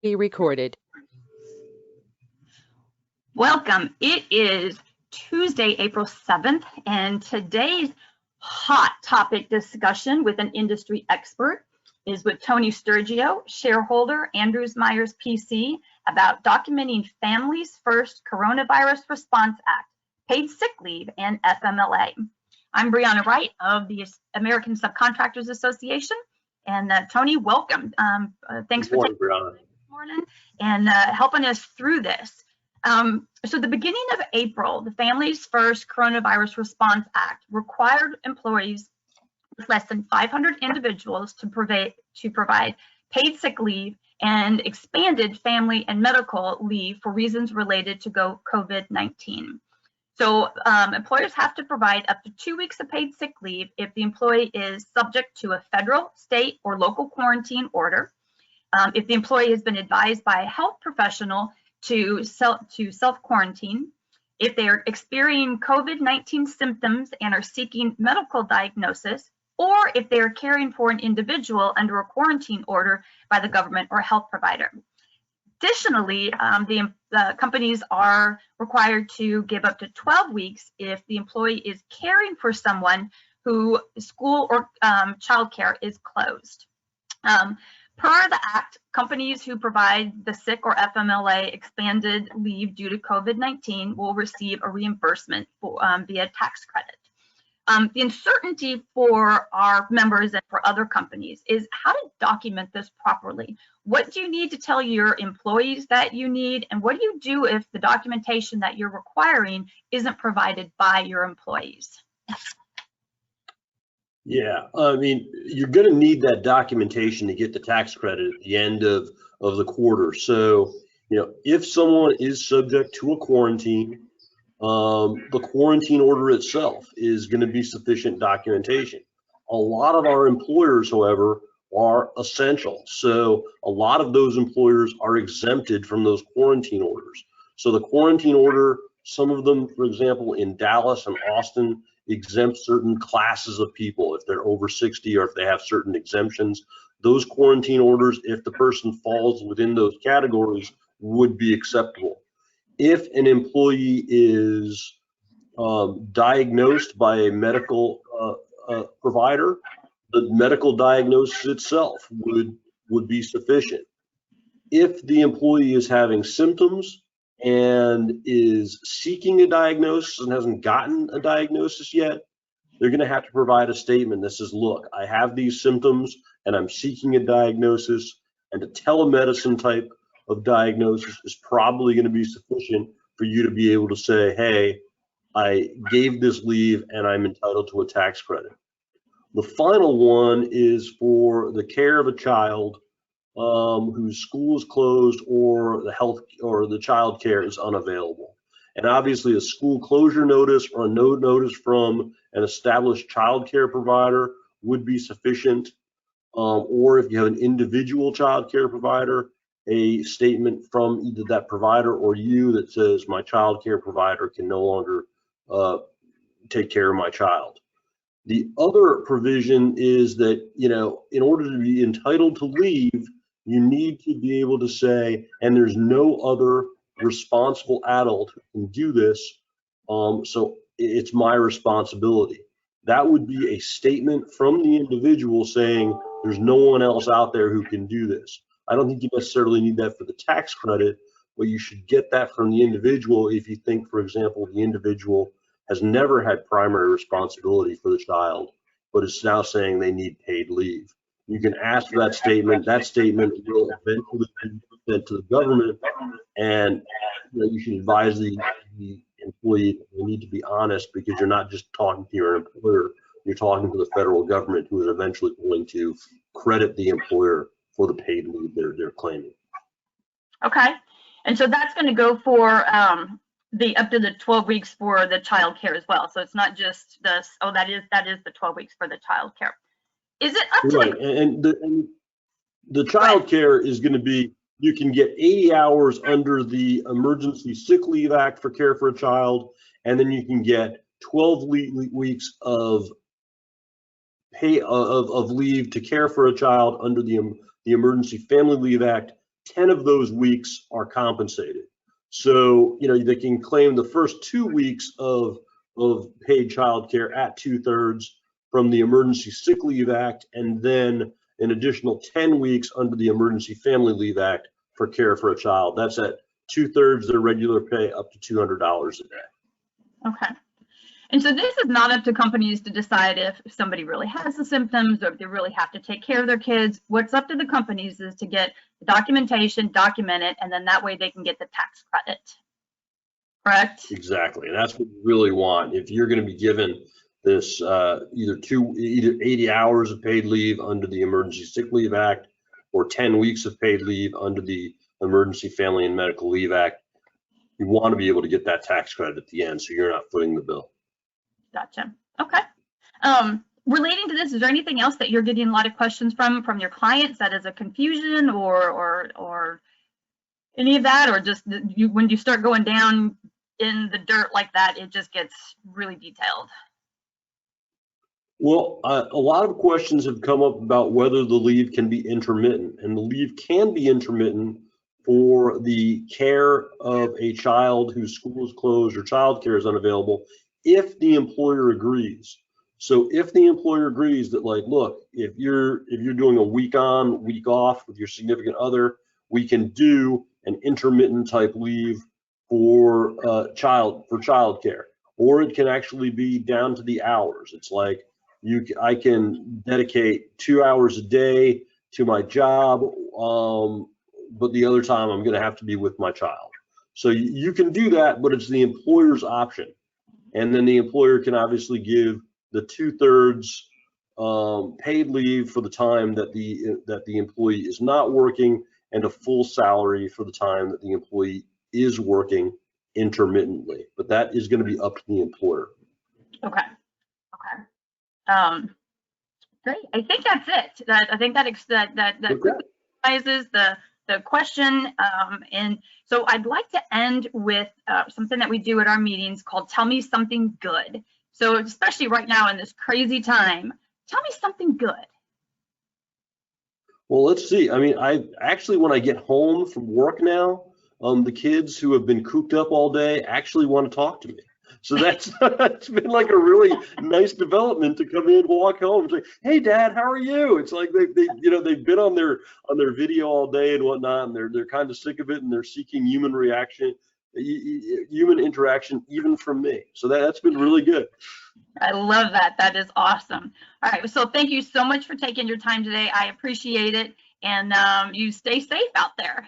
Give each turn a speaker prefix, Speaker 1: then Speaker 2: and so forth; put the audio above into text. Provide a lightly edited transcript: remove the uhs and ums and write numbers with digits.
Speaker 1: Be recorded.
Speaker 2: Welcome. It is Tuesday, April 7th, and today's hot topic discussion with an industry expert is with Tony Stergio, shareholder, Andrews Myers PC, about documenting Families First Coronavirus Response Act, paid sick leave, and FMLA. I'm Brianna Wright of the American Subcontractors Association, and Tony, welcome. Thanks for taking
Speaker 3: Brianna.
Speaker 2: Morning and helping us through this. So the beginning of April, the Families First Coronavirus Response Act required employees with less than 500 individuals to provide paid sick leave and expanded family and medical leave for reasons related to COVID-19. So employers have to provide up to 2 weeks of paid sick leave if the employee is subject to a federal, state, or local quarantine order. If the employee has been advised by a health professional to self-quarantine, if they are experiencing COVID-19 symptoms and are seeking medical diagnosis, or if they are caring for an individual under a quarantine order by the government or health provider. Additionally, the companies are required to give up to 12 weeks if the employee is caring for someone who school or childcare is closed. Per the Act, companies who provide the sick or FMLA expanded leave due to COVID-19 will receive a reimbursement via tax credit. The uncertainty for our members and for other companies is how to document this properly. What do you need to tell your employees that you need, and what do you do if the documentation that you're requiring isn't provided by your employees?
Speaker 3: Yeah, I mean, you're going to need that documentation to get the tax credit at the end of the quarter. So, if someone is subject to a quarantine, the quarantine order itself is going to be sufficient documentation. A lot of our employers, however, are essential. So a lot of those employers are exempted from those quarantine orders. So the quarantine order, some of them, for example, in Dallas and Austin, exempt certain classes of people if they're over 60 or if they have certain exemptions. Those quarantine orders, if the person falls within those categories, would be acceptable. If an employee is diagnosed by a medical provider, the medical diagnosis itself would be sufficient. If the employee is having symptoms and is seeking a diagnosis and hasn't gotten a diagnosis yet, they're going to have to provide a statement that says, look, I have these symptoms and I'm seeking a diagnosis, and a telemedicine type of diagnosis is probably going to be sufficient for you to be able to say, hey, I gave this leave and I'm entitled to a tax credit. The final one is for the care of a child whose school is closed or the health or the child care is unavailable. And obviously a school closure notice or a notice from an established child care provider would be sufficient. Or if you have an individual child care provider, a statement from either that provider or you that says my child care provider can no longer take care of my child. The other provision is that, in order to be entitled to leave, you need to be able to say, and there's no other responsible adult who can do this, so it's my responsibility. That would be a statement from the individual saying there's no one else out there who can do this. I don't think you necessarily need that for the tax credit, but you should get that from the individual if you think, for example, the individual has never had primary responsibility for the child, but is now saying they need paid leave. You can ask for that statement. That statement will eventually be sent to the government, and you should advise the employee that they need to be honest, because you're not just talking to your employer, you're talking to the federal government, who is eventually going to credit the employer for the paid leave they're claiming.
Speaker 2: Okay, and so that's going to go for the up to the 12 weeks for the child care as well. So it's not just this. Oh, that is the 12 weeks for the child care. Is it up to
Speaker 3: right? And the child care is going to be, you can get 80 hours under the Emergency Sick Leave Act for care for a child, and then you can get 12 weeks of pay of leave to care for a child under the Emergency Family Leave Act 10 of those weeks are compensated. So, they can claim the first 2 weeks of paid childcare at 2/3 from the Emergency Sick Leave Act, and then an additional 10 weeks under the Emergency Family Leave Act for care for a child. That's at 2/3 their regular pay, up to $200 a day.
Speaker 2: Okay. And so this is not up to companies to decide if somebody really has the symptoms or if they really have to take care of their kids. What's up to the companies is to get the documentation, document it, and then that way they can get the tax credit. Correct?
Speaker 3: Exactly. And that's what you really want. If you're going to be given this either 80 hours of paid leave under the Emergency Sick Leave Act or 10 weeks of paid leave under the Emergency Family and Medical Leave Act, you want to be able to get that tax credit at the end so you're not footing the bill.
Speaker 2: Gotcha. Okay. Relating to this, is there anything else that you're getting a lot of questions from your clients that is a confusion or any of that, or just when you start going down in the dirt like that, it just gets really detailed?
Speaker 3: Well, a lot of questions have come up about whether the leave can be intermittent, and the leave can be intermittent for the care of a child whose school is closed or child care is unavailable if the employer agrees. So if the employer agrees that, like, look, if you're doing a week on, week off with your significant other, we can do an intermittent type leave for child care, or it can actually be down to the hours. It's like I can dedicate 2 hours a day to my job, but the other time I'm going to have to be with my child. So you can do that, but it's the employer's option. And then the employer can obviously give the 2/3 paid leave for the time that the employee is not working, and a full salary for the time that the employee is working intermittently. But that is going to be up to the employer.
Speaker 2: Okay. Great. I think that's it. I think that summarizes the question. And so I'd like to end with something that we do at our meetings called "Tell Me Something Good." So especially right now in this crazy time, tell me something good.
Speaker 3: Well, let's see. I mean, when I get home from work now, the kids who have been cooped up all day actually want to talk to me. So that's been like a really nice development to come in, walk home, and say, "Hey, Dad, how are you?" It's like they've been on their video all day and whatnot, and they're kind of sick of it, and they're seeking human interaction, even from me. So that's been really good.
Speaker 2: I love that. That is awesome. All right. So thank you so much for taking your time today. I appreciate it, and you stay safe out there.